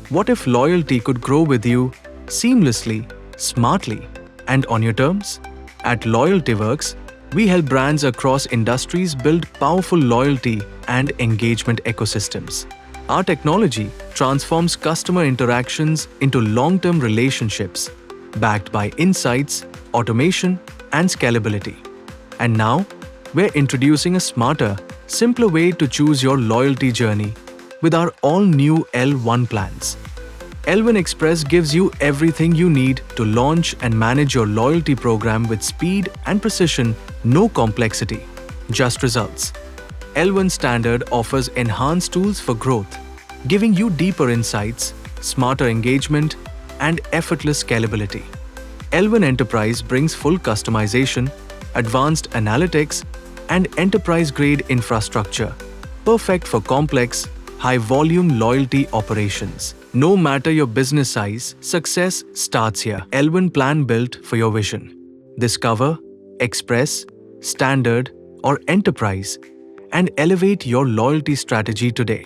What if loyalty could grow with you seamlessly, smartly, and on your terms? At Loyltworks, we help brands across industries build powerful loyalty and engagement ecosystems. Our technology transforms customer interactions into long-term relationships, backed by insights, automation, and scalability. And now, we're introducing a smarter, simpler way to choose your loyalty journey with our all-new L1 plans. L1 Express gives you everything you need to launch and manage your loyalty program with speed and precision, no complexity, just results. L1 Standard offers enhanced tools for growth, giving you deeper insights, smarter engagement, and effortless scalability. L1 Enterprise brings full customization, advanced analytics, and enterprise-grade infrastructure, perfect for complex, high-volume loyalty operations. No matter your business size, success starts here. L1 plan built for your vision. Discover, Express, Standard, or Enterprise, and elevate your loyalty strategy today.